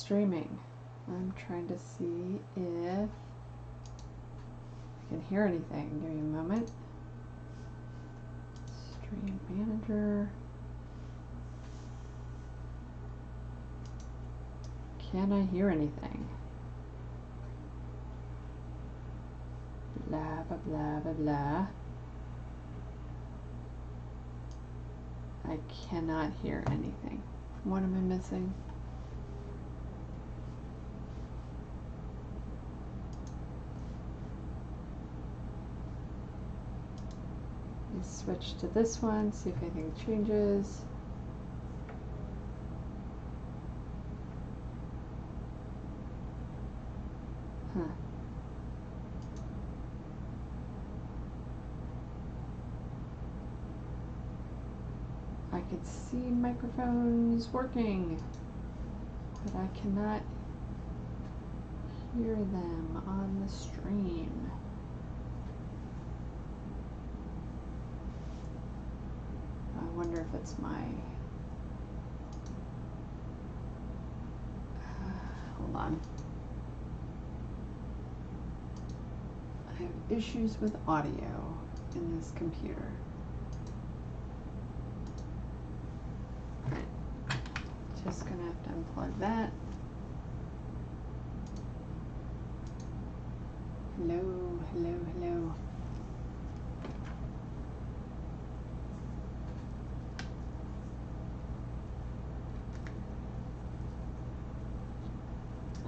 streaming. I'm trying to see if I can hear anything. Give me a moment. Stream manager. Can I hear anything? Blah, blah, blah, blah, blah. I cannot hear anything. What am I missing? Let's switch to this one, see if anything changes. Huh. I could see microphones working, but I cannot hear them on the stream. I wonder if it's my... hold on. I have issues with audio in this computer. Just gonna have to unplug that. Hello, hello, hello.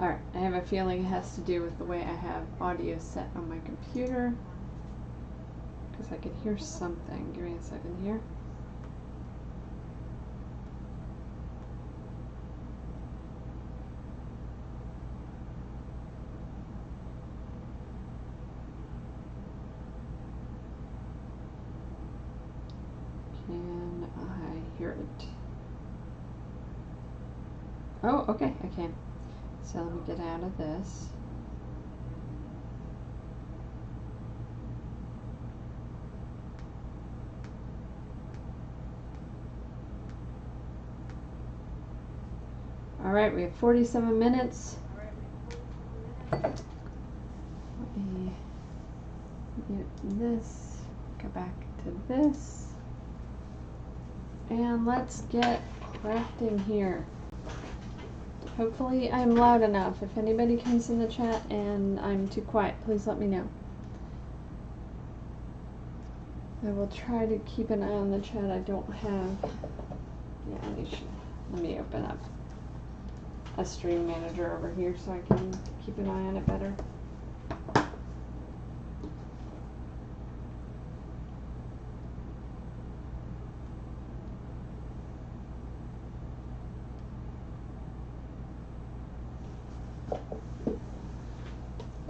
Alright, I have a feeling it has to do with the way I have audio set on my computer. Because I could hear something. Give me a second here. Can I hear it? Oh, okay, I can. So let me get out of this. All right, we have 47 minutes. Let me mute this, go back to this, and let's get crafting here. Hopefully I'm loud enough. If anybody comes in the chat and I'm too quiet, please let me know. I will try to keep an eye on the chat. I don't have... yeah, let me open up a stream manager over here so I can keep an eye on it better.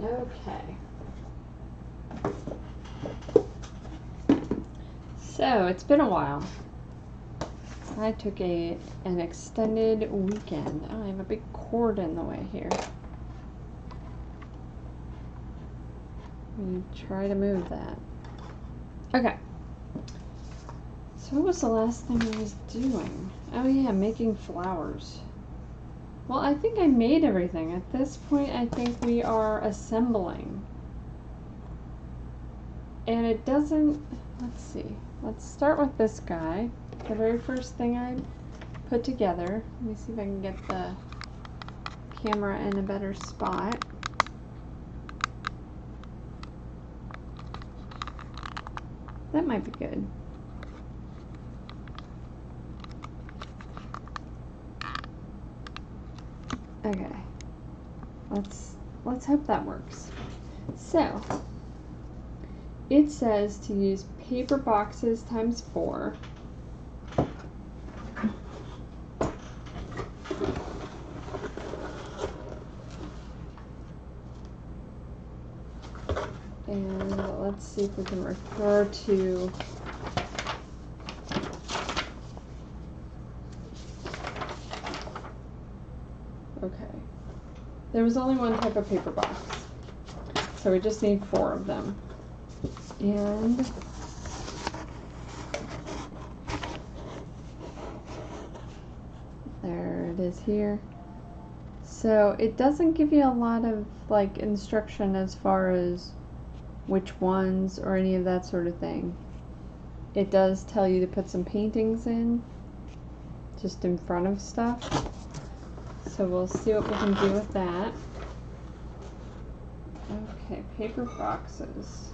Okay. So it's been a while. I took an extended weekend. Oh, I have a big cord in the way here. Let me try to move that. Okay. So what was the last thing I was doing? Oh yeah, making flowers. Well, I think I made everything. At this point, I think we are assembling. And it doesn't... let's see. Let's start with this guy. The very first thing I put together. Let me see if I can get the camera in a better spot. That might be good. Okay. Let's hope that works. So, it says to use paper boxes times 4. And let's see if we can refer to okay. There was only one type of paper box. So we just need 4 of them. And there it is here. So it doesn't give you a lot of like instruction as far as which ones or any of that sort of thing. It does tell you to put some paintings in, just in front of stuff. So we'll see what we can do with that. Okay, paper boxes.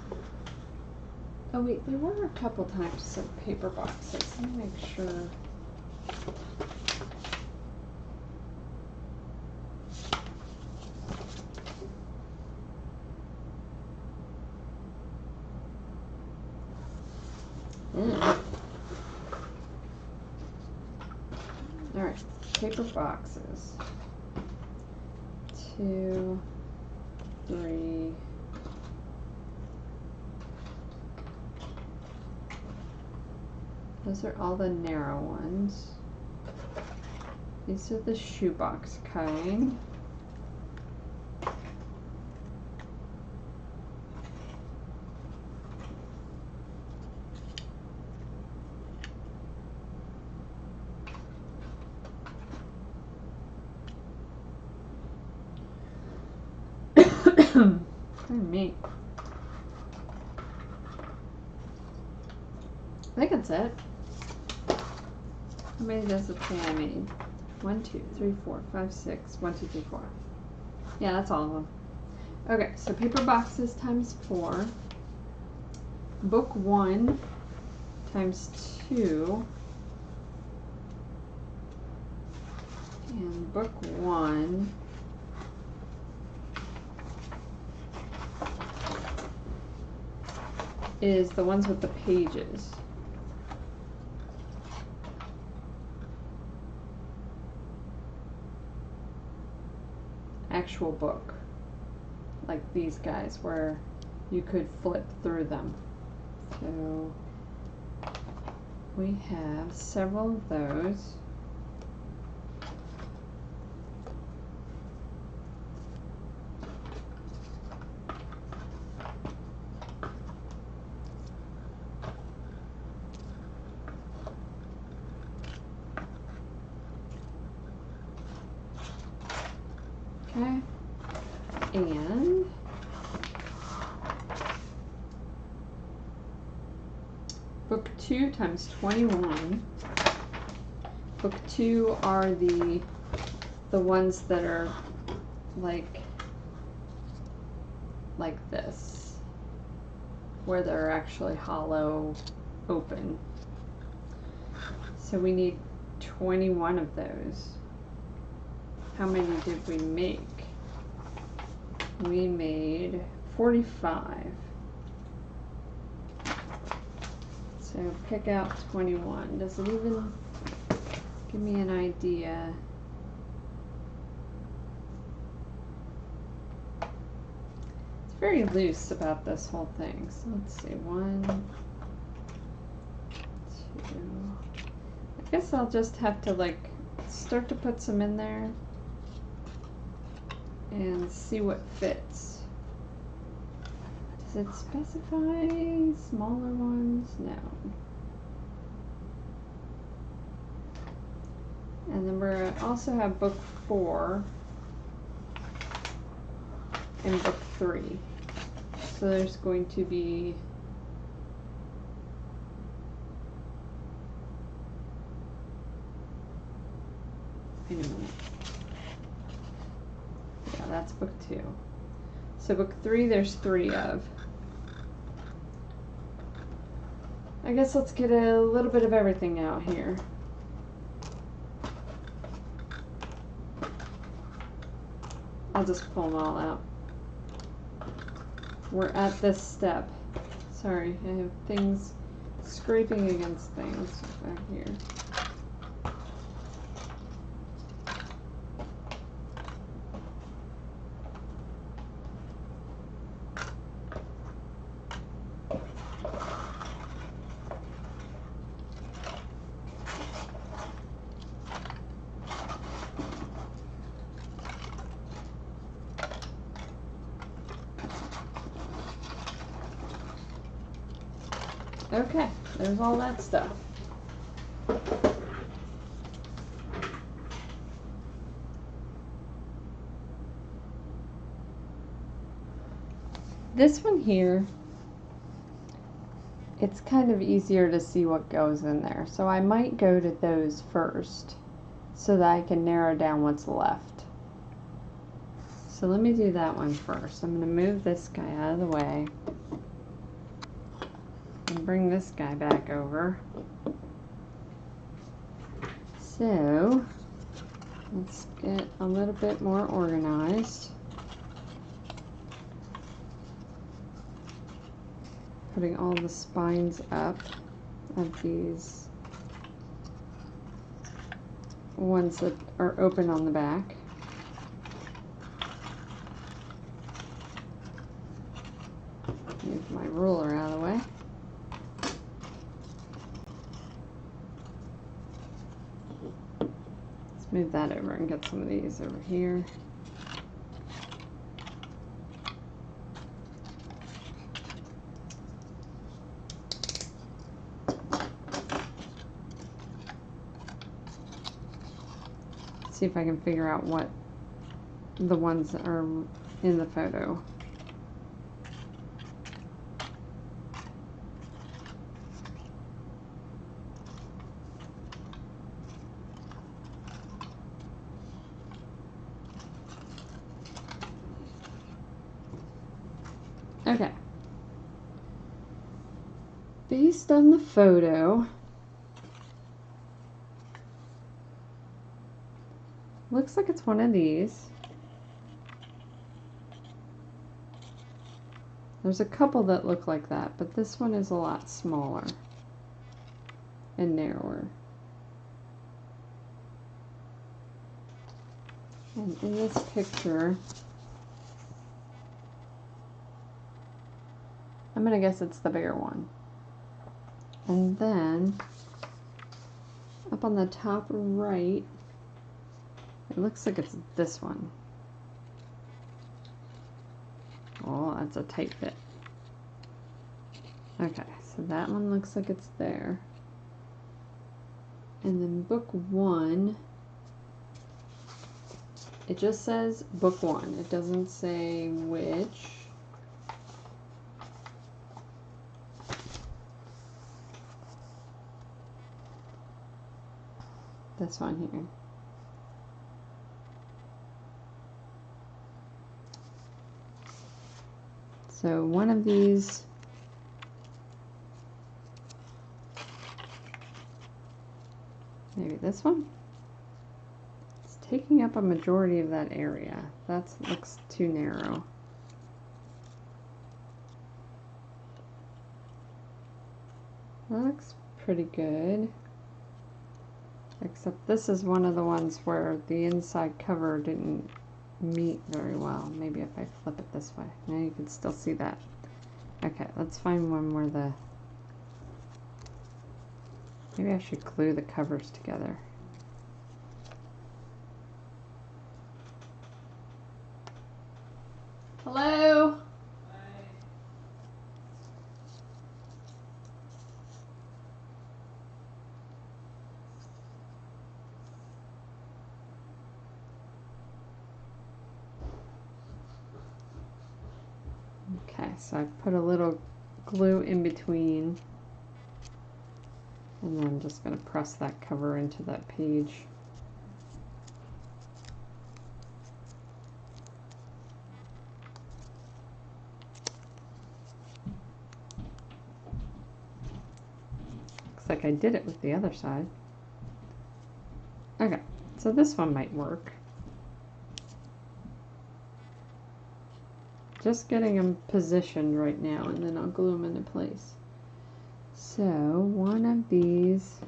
Oh wait, there were a couple types of paper boxes. Let me make sure. Alright, paper boxes. 2, 3. Those are all the narrow ones. These are the shoebox kind. Pardon me. I think that's it. How many does it say I made? 1, 2, 3, 4, 5, 6. 1, 2, 3, 4. Yeah, that's all of them. Okay, so paper boxes times 4. Book 1 times 2. And book 1 is the ones with the pages. Actual book. Like these guys where you could flip through them. So we have several of those. Okay, and book 2 times 21. Book 2 are the ones that are like this, where they're actually hollow open. So we need 21 of those. How many did we make? We made 45. So pick out 21. Does it even give me an idea? It's very loose about this whole thing. So let's see, 1, 2. I guess I'll just have to like start to put some in there and see what fits. Does it specify smaller ones? No. And then we also have book 4 and book 3. So there's going to be wait a minute. Yeah, that's book 2. So book 3 there's 3 of. I guess let's get a little bit of everything out here. I'll just pull them all out. We're at this step. Sorry, I have things scraping against things back here. Okay, there's all that stuff. This one here, it's kind of easier to see what goes in there. So I might go to those first so that I can narrow down what's left. So let me do that one first. I'm going to move this guy out of the way and bring this guy back over. So let's get a little bit more organized. Putting all the spines up of these ones that are open on the back. Move my ruler out of the way. Let's move that over and get some of these over here. See if I can figure out what the ones are in the photo. Okay. Based on the photo, looks like it's one of these. There's a couple that look like that, but this one is a lot smaller and narrower. And in this picture, I'm gonna guess it's the bigger one. And then up on the top right, it looks like it's this one. Oh, that's a tight fit. Okay, so that one looks like it's there. And then book one, it just says book one. It doesn't say which. This one here. So one of these maybe this one? It's taking up a majority of that area. That looks too narrow. That looks pretty good. Except this is one of the ones where the inside cover didn't meet very well. Maybe if I flip it this way. Now you can still see that. Okay, let's find one where the... Maybe I should glue the covers together. Hello? Okay, so I put a little glue in between, and then I'm just going to press that cover into that page. Looks like I did it with the other side. Okay, so this one might work. Just getting them positioned right now, and then I'll glue them into place. So one of these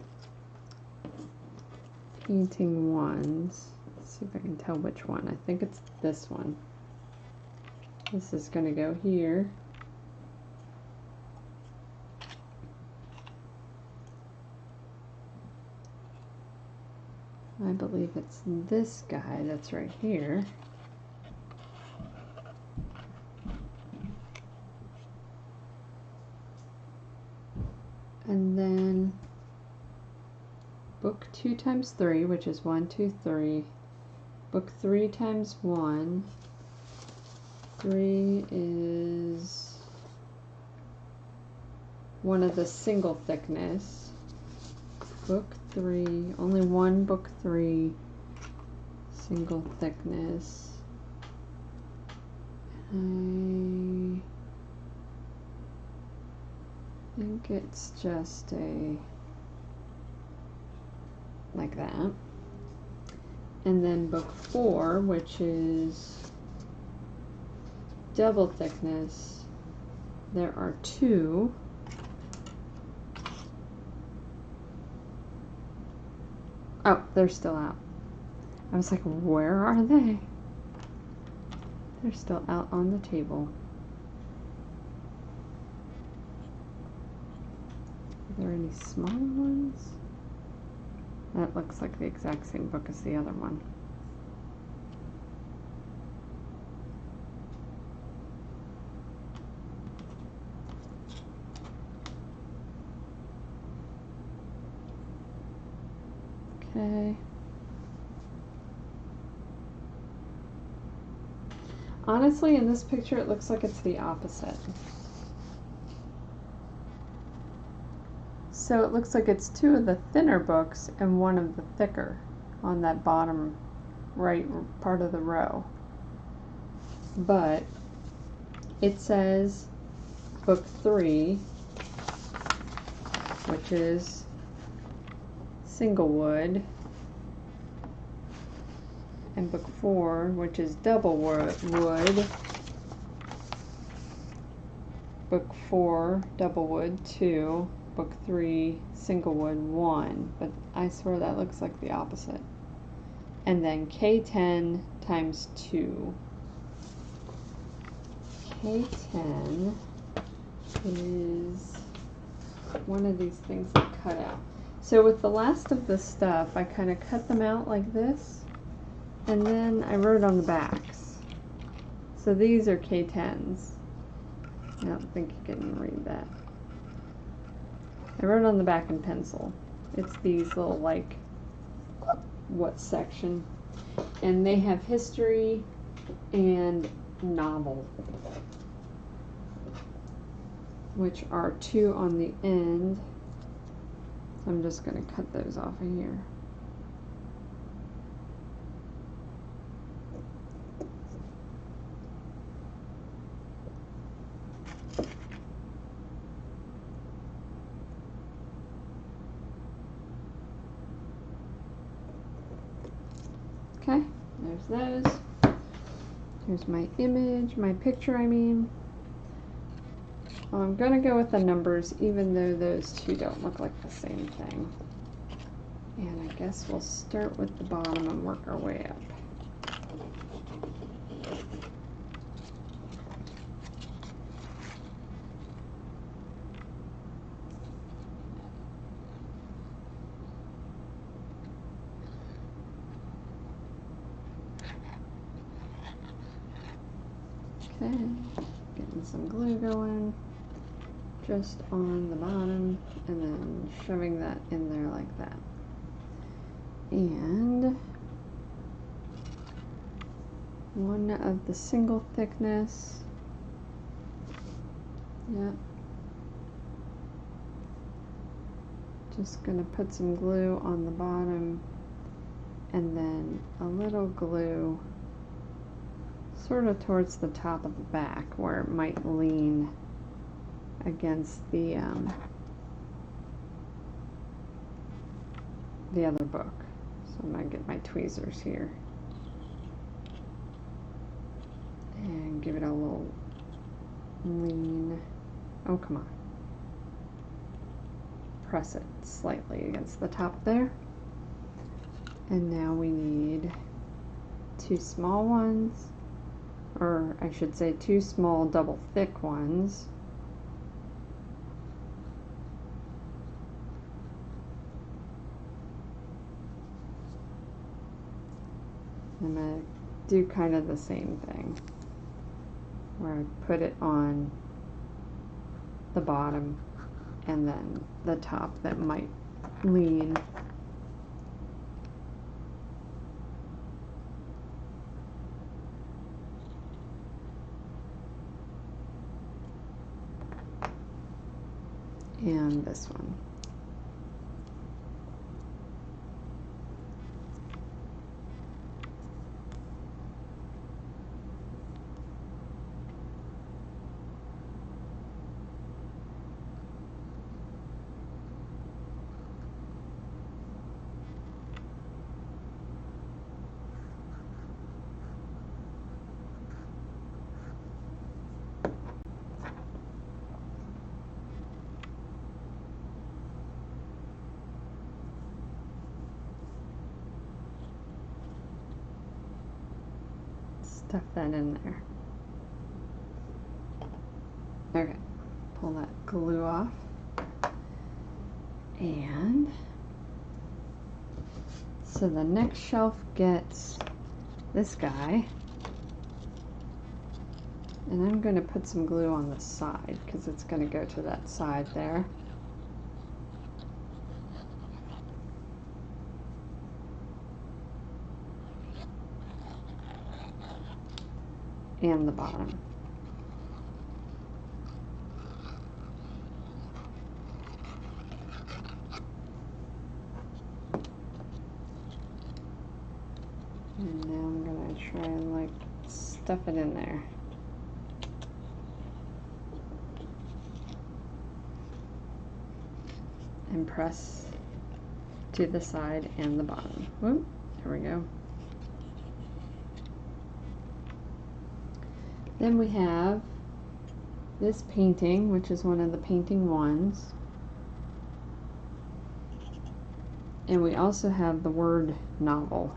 painting ones, let's see if I can tell which one. I think it's this one. This is going to go here. I believe it's this guy that's right here. And then book 2 times 3, which is 1, 2, 3. Book 3 times 1. 3 is one of the single thickness. Book 3, only one book 3 single thickness. I think it's just like that. And then book 4, which is double thickness, there are 2. Oh, they're still out. I was like, where are they? They're still out on the table. Are there any smaller ones? That looks like the exact same book as the other one. Okay. Honestly, in this picture, it looks like it's the opposite. So it looks like it's 2 of the thinner books and 1 of the thicker on that bottom right part of the row. But it says book 3, which is single wood, and book 4, which is double wood. Book 4, double wood 2. Book 3, single wood 1. But I swear that looks like the opposite. And then K10 times 2. K10 is one of these things that cut out. So with the last of the stuff, I kind of cut them out like this, and then I wrote on the backs. So these are K10s. I don't think you can read that. I wrote on the back in pencil. It's these little, like, what section. And they have history and novel, which are 2 on the end. So I'm just going to cut those off of here. Okay, there's those. Here's my image, my picture, I mean. Well, I'm going to go with the numbers, even though those 2 don't look like the same thing. And I guess we'll start with the bottom and work our way up. Okay, getting some glue going just on the bottom and then shoving that in there like that. And 1 of the single thickness. Yep. Just gonna put some glue on the bottom and then a little glue sort of towards the top of the back where it might lean against the other book. So I'm going to get my tweezers here and give it a little lean. Oh, come on. Press it slightly against the top there. And now we need 2 small ones, or I should say 2 small double thick ones. I'm going to do kind of the same thing, where I put it on the bottom and then the top that might lean. and this one. Stuff that in there. Okay, pull that glue off. And so the next shelf gets this guy. And I'm going to put some glue on the side because it's going to go to that side there. And the bottom. And now I'm going to try and like stuff it in there. And press to the side and the bottom. Whoop, there we go. Then we have this painting, which is one of the painting ones. And we also have the word novel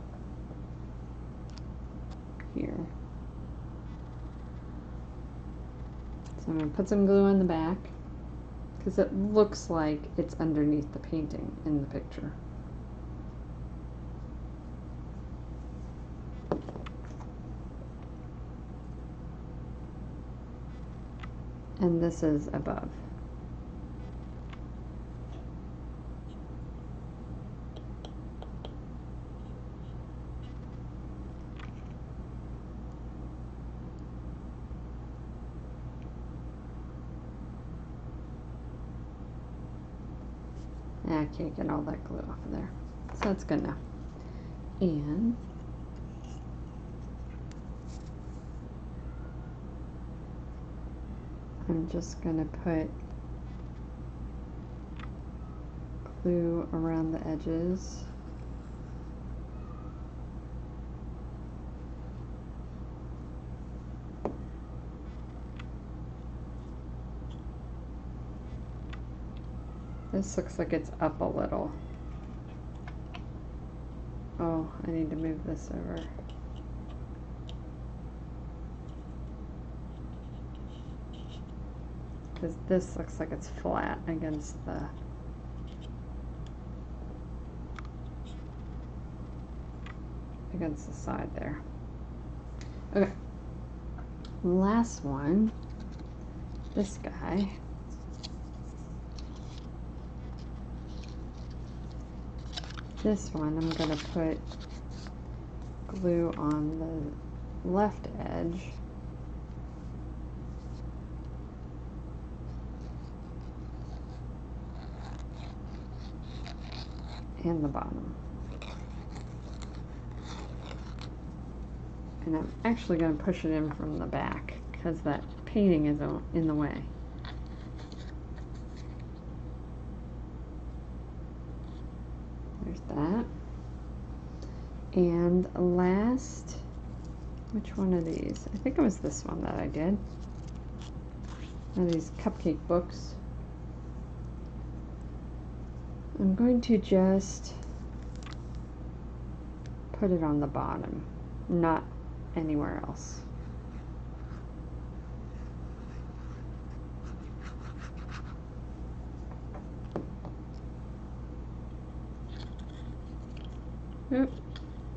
here. So I'm going to put some glue on the back because it looks like it's underneath the painting in the picture. And this is above. I can't get all that glue off of there. So that's good now. And I'm just going to put glue around the edges. This looks like it's up a little. Oh, I need to move this over. Because this looks like it's flat against the side there. Okay. Last one. This guy. This one I'm going to put glue on the left edge. And the bottom. And I'm actually going to push it in from the back because that painting is in the way. There's that. And last, which one of these? I think it was this one that I did. One of these cupcake books. I'm going to just put it on the bottom, not anywhere else. Oop,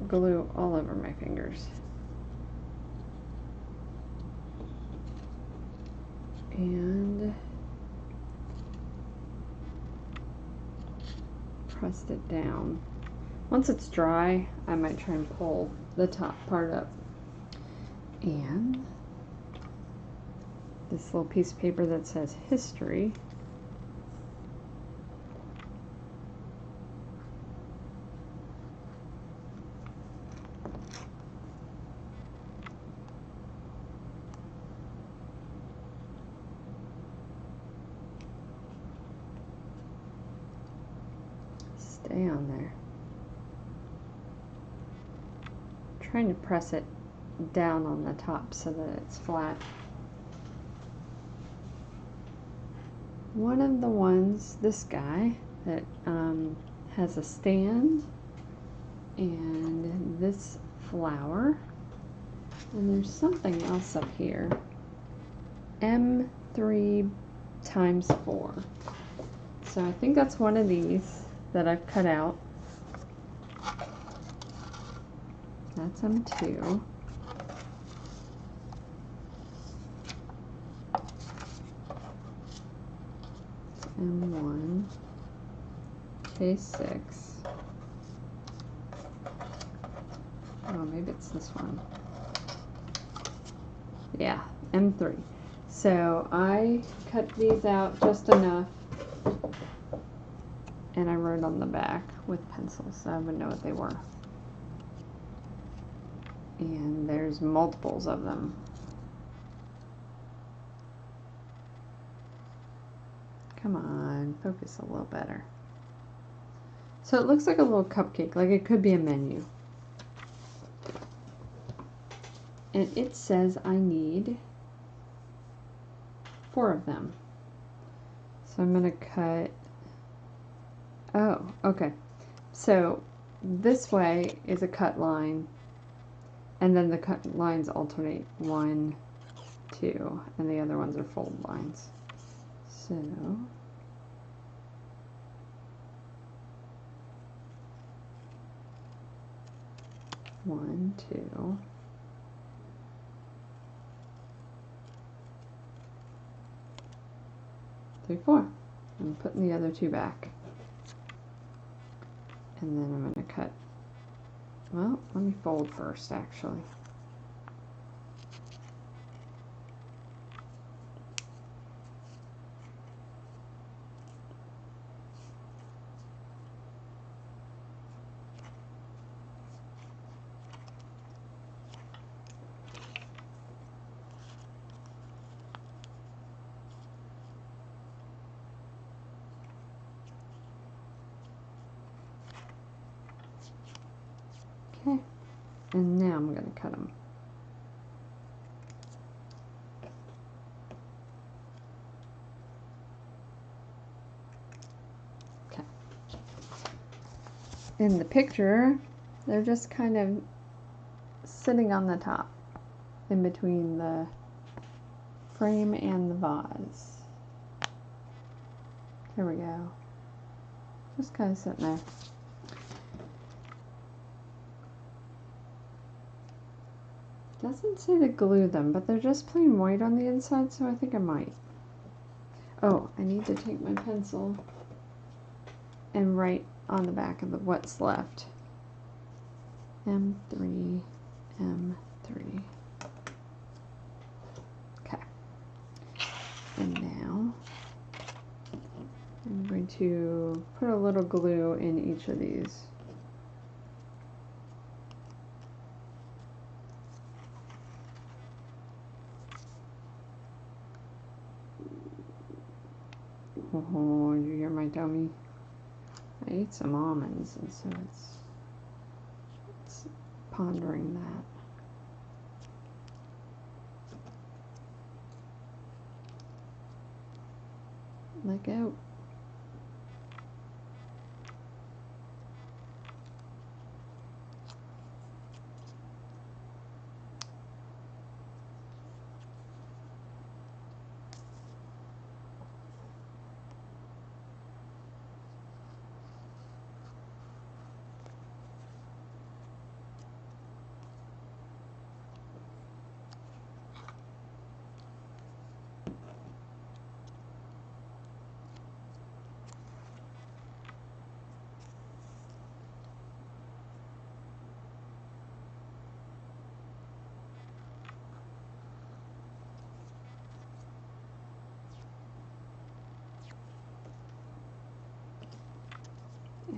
glue all over my fingers. And pressed it down. Once it's dry, I might try and pull the top part up. And this little piece of paper that says history. stay on there. I'm trying to press it down on the top so that it's flat. One of the ones, this guy, that has a stand, and this flower, and there's something else up here. M3 times 4. So I think that's one of these that I've cut out. That's M2. M1. K6. Oh, maybe it's this one. Yeah, M3. So I cut these out just enough, and I wrote on the back with pencils so I would know what they were. And there's multiples of them. Come on, focus a little better. So it looks like a little cupcake, like it could be a menu. And it says I need 4 of them. So I'm going to cut, oh, okay. So this way is a cut line, and then the cut lines alternate 1, 2, and the other ones are fold lines. So 1, 2. 3, 4. I'm putting the other 2 back. And then I'm going to cut, well, let me fold first actually. Okay, and now I'm going to cut them. Okay. In the picture, they're just kind of sitting on the top, in between the frame and the vase. There we go. Just kind of sitting there. Doesn't say to glue them, but they're just plain white on the inside, so I think I might. Oh, I need to take my pencil and write on the back of the what's left. M3, M3. Okay. And now I'm going to put a little glue in each of these. Oh, you hear my tummy? I ate some almonds, and so it's pondering that. Let go.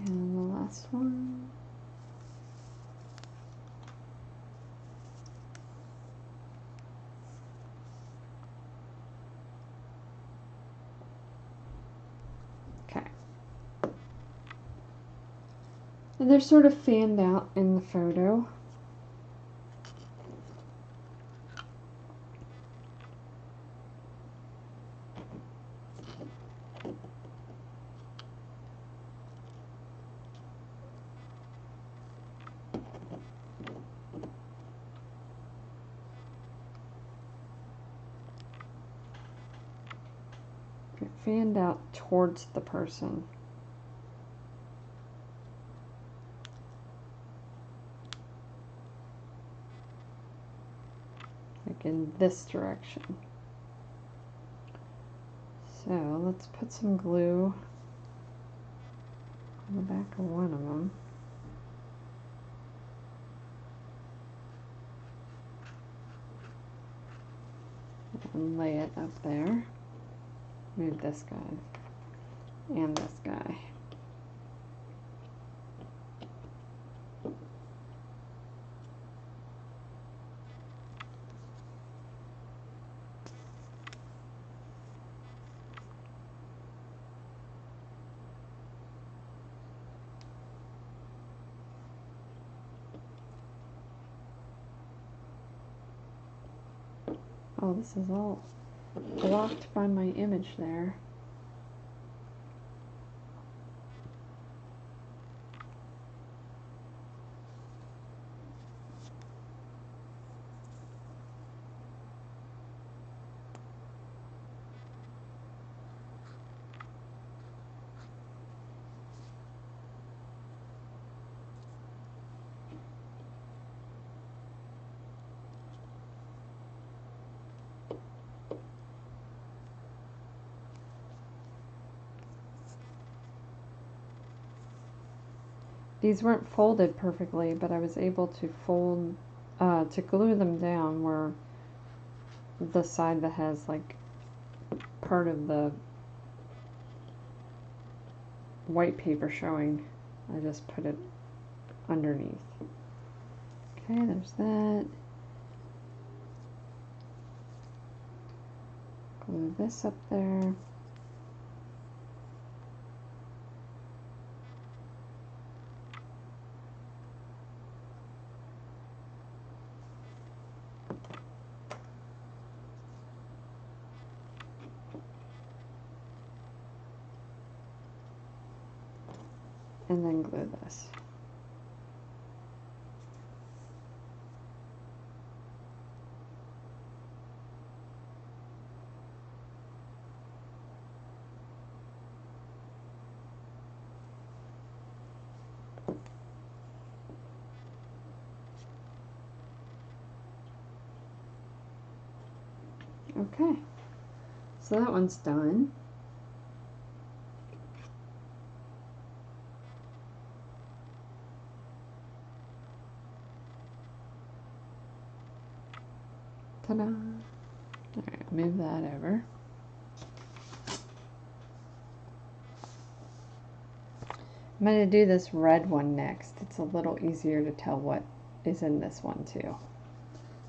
And the last one. Okay. And they're sort of fanned out in the photo. They're fanned out towards the person. Like in this direction. So let's put some glue on the back of one of them. And lay it up there. Move this guy and this guy. Oh, this is all blocked by my image there. These weren't folded perfectly, but I was able to to glue them down where the side that has like part of the white paper showing, I just put it underneath. Okay, there's that. Glue this up there. And then glue this. Okay, so that one's done. Ta-da! Alright, move that over. I'm going to do this red one next. It's a little easier to tell what is in this one too.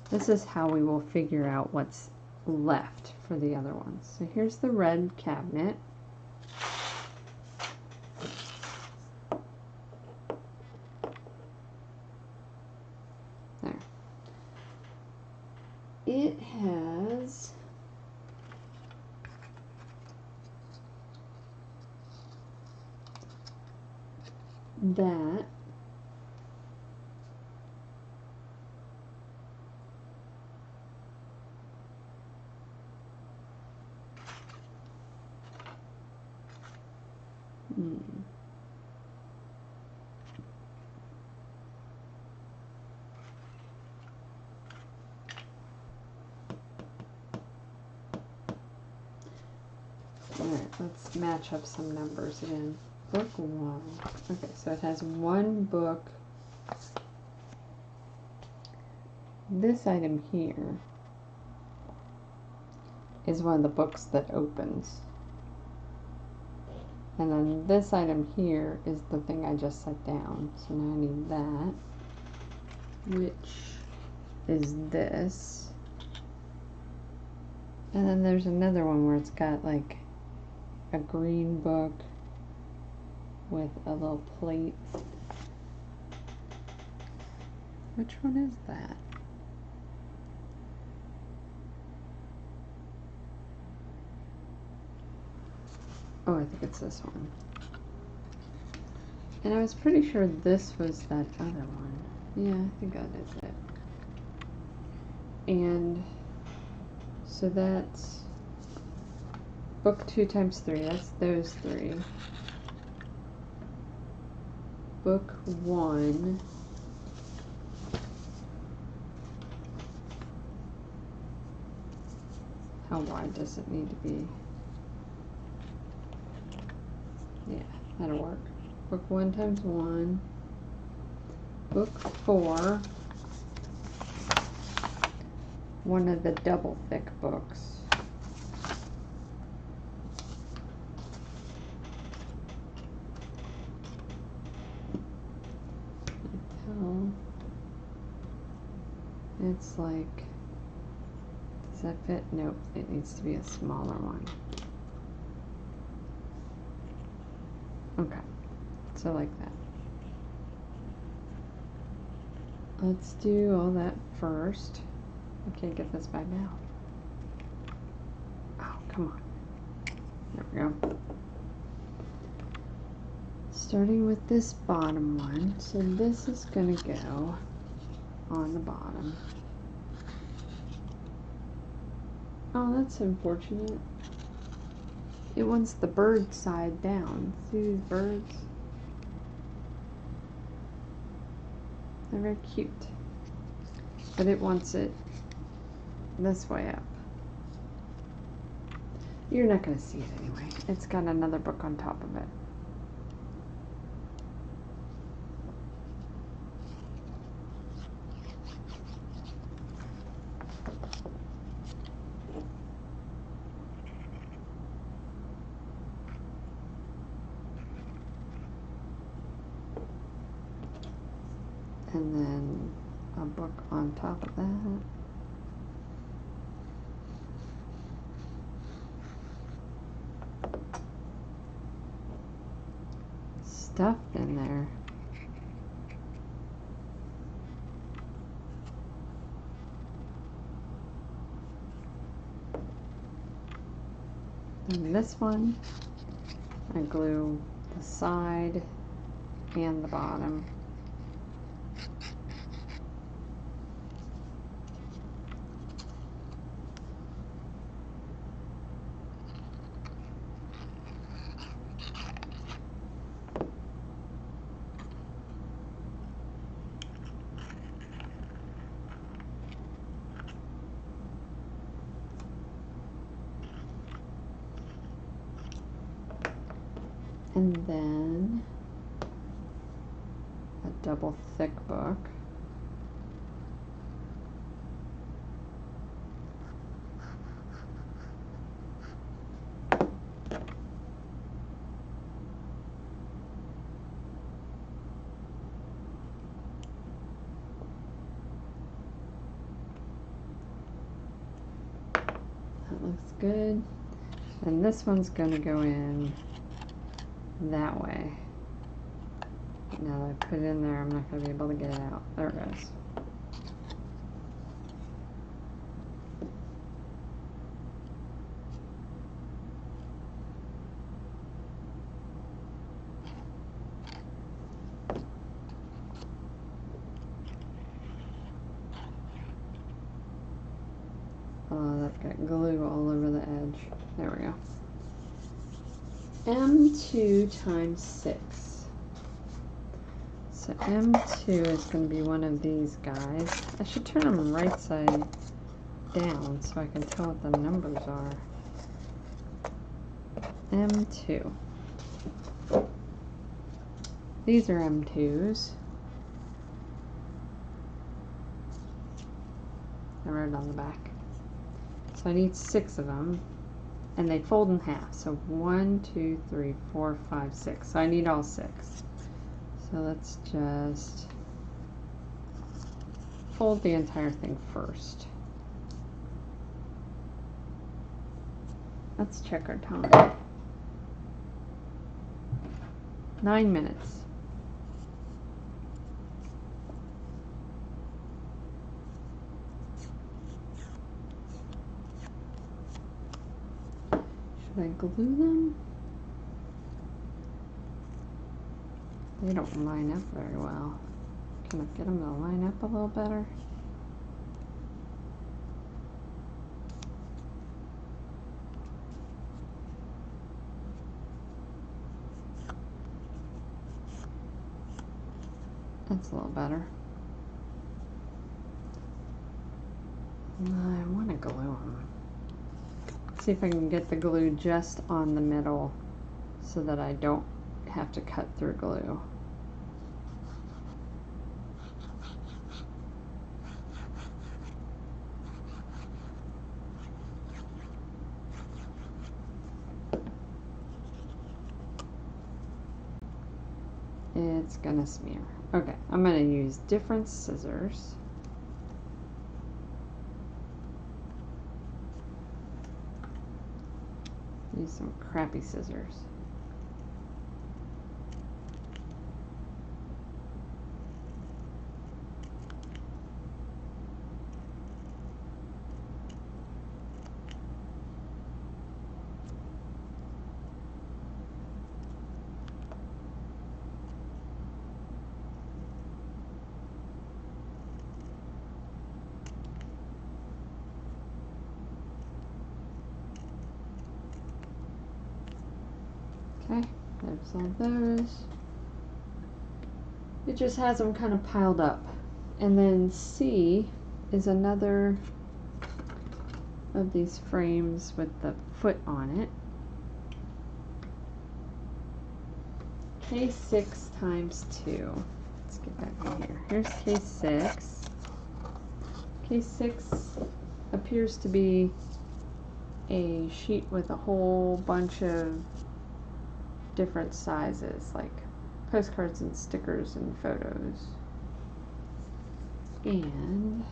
This is how we will figure out what's left for the other ones. So here's the red cabinet. There. It has that. Alright, let's match up some numbers again. Book 1. Okay, so it has one book. This item here is one of the books that opens. And then this item here is the thing I just set down. So now I need that, which is this. And then there's another one where it's got like a green book with a little plate. Which one is that? Oh, I think it's this one. And I was pretty sure this was that other one. Yeah, I think that is it. And so that's book 2 times 3. That's those 3. Book 1. How wide does it need to be? Yeah, that'll work. Book 1 times 1. Book 4. One of the double thick books. It's like, does that fit? Nope, it needs to be a smaller one. Okay, so like that. Let's do all that first. I can't get this back out. Oh, come on. There we go. Starting with this bottom one. So this is going to go on the bottom. Oh, that's unfortunate. It wants the bird side down. See these birds? They're very cute. But it wants it this way up. You're not going to see it anyway. It's got another book on top of it. And then a book on top of that. Stuffed in there. And this one, I glue the side and the bottom. And then a double thick book. That looks good. And this one's going to go in that way. Now that I put it in there, I'm not going to be able to get it out. There it goes. Oh, that got glue all over the edge. There we go. M2 times 6. So M2 is going to be one of these guys. I should turn them right side down so I can tell what the numbers are. M2. These are M2s. I wrote it on the back. So I need 6 of them. And they fold in half. So 1, 2, 3, 4, 5, 6. So I need all 6. So let's just fold the entire thing first. Let's check our time. 9 minutes. Should I glue them? They don't line up very well. Can I get them to line up a little better? That's a little better. I want to glue them. See if I can get the glue just on the middle so that I don't have to cut through glue. It's gonna smear. Okay, I'm gonna use different scissors. Use some crappy scissors. Okay, there's all those. It just has them kind of piled up. And then C is another of these frames with the foot on it. K6 times 2. Let's get back in here. Here's K6. K6 appears to be a sheet with a whole bunch of different sizes, like postcards and stickers and photos. And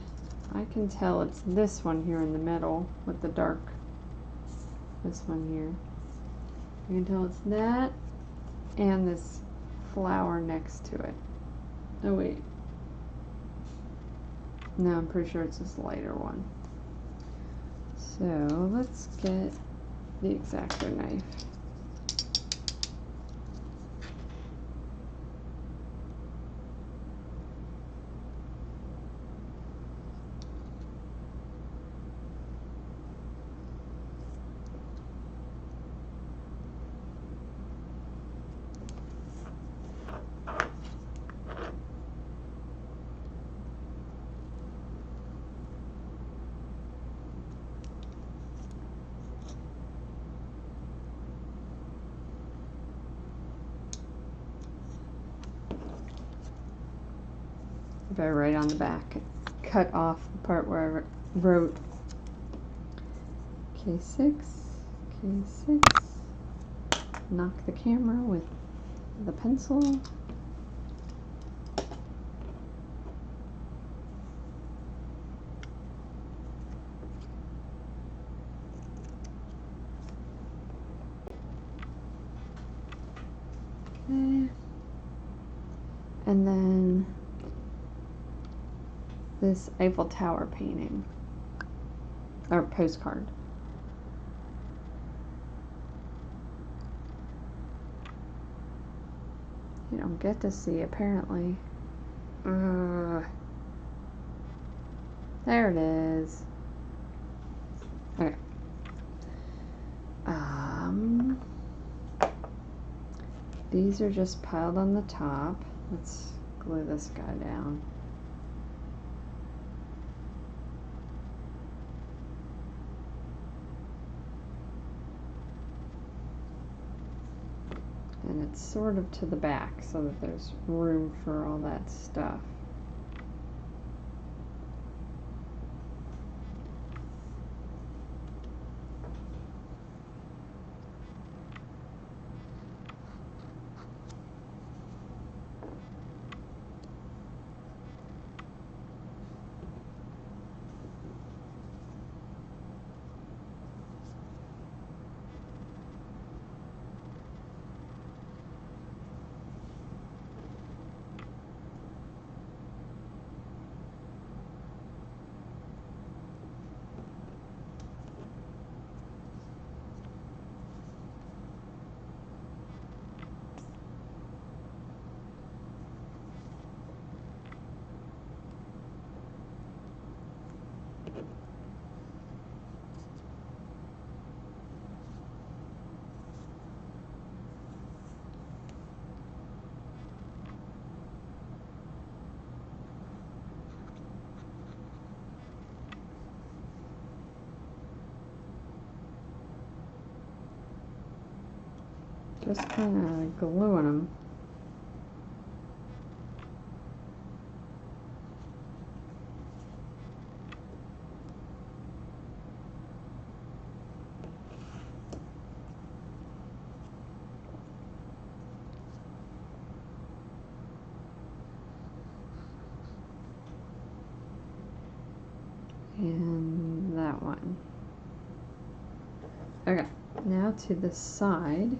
I can tell it's this one here in the middle with the dark, this one here. I can tell it's that and this flower next to it. Oh wait. No, I'm pretty sure it's this lighter one. So let's get the X-Acto knife. But right on the back, cut off the part where I wrote K6, K6, knock the camera with the pencil. Okay. And then this Eiffel Tower painting, or postcard. You don't get to see, apparently. There it is. Okay. These are just piled on the top. Let's glue this guy down. And it's sort of to the back so that there's room for all that stuff. Just kind of gluing them. And that one. Okay, now to the side.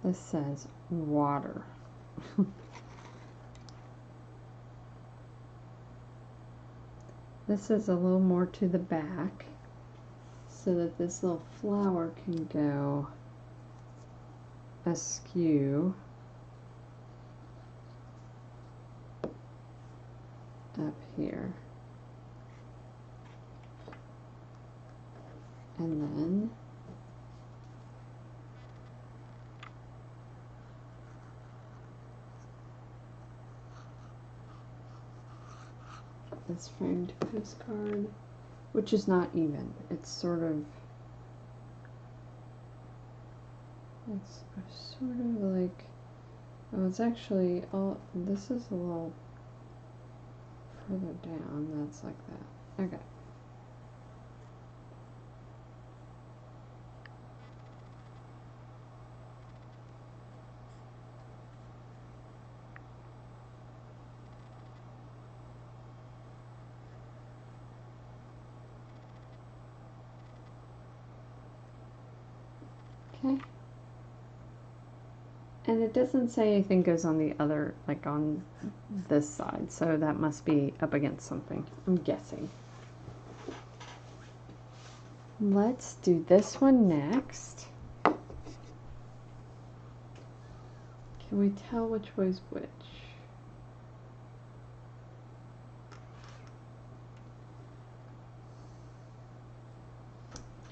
This says water. This is a little more to the back so that this little flower can go askew up here. And then this framed postcard, which is not even. It's sort of like, oh, it's actually all, this is a little further down. That's like that. Okay. Okay. And it doesn't say anything goes on the other, like on this side, so that must be up against something, I'm guessing. Let's do this one next. Can we tell which way's which?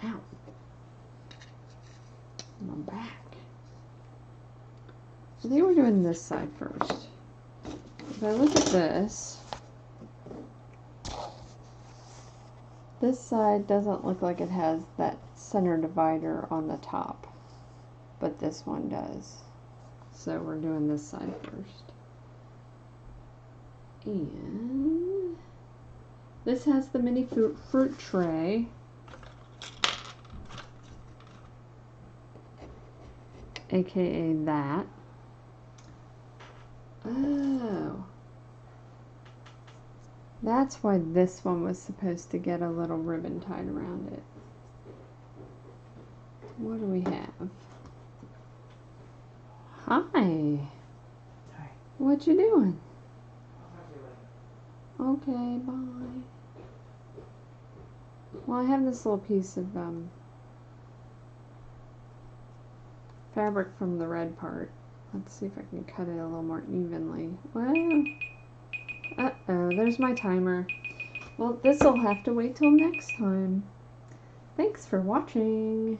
Ow. My back. I think we're doing this side first. If I look at this side doesn't look like it has that center divider on the top, but this one does. So we're doing this side first. And this has the mini fruit tray. AKA that. Oh. That's why this one was supposed to get a little ribbon tied around it. What do we have? Hi. Hi. What you doing? Okay, bye. Well, I have this little piece of fabric from the red part. Let's see if I can cut it a little more evenly. Well, uh-oh, there's my timer. Well, this'll have to wait till next time. Thanks for watching.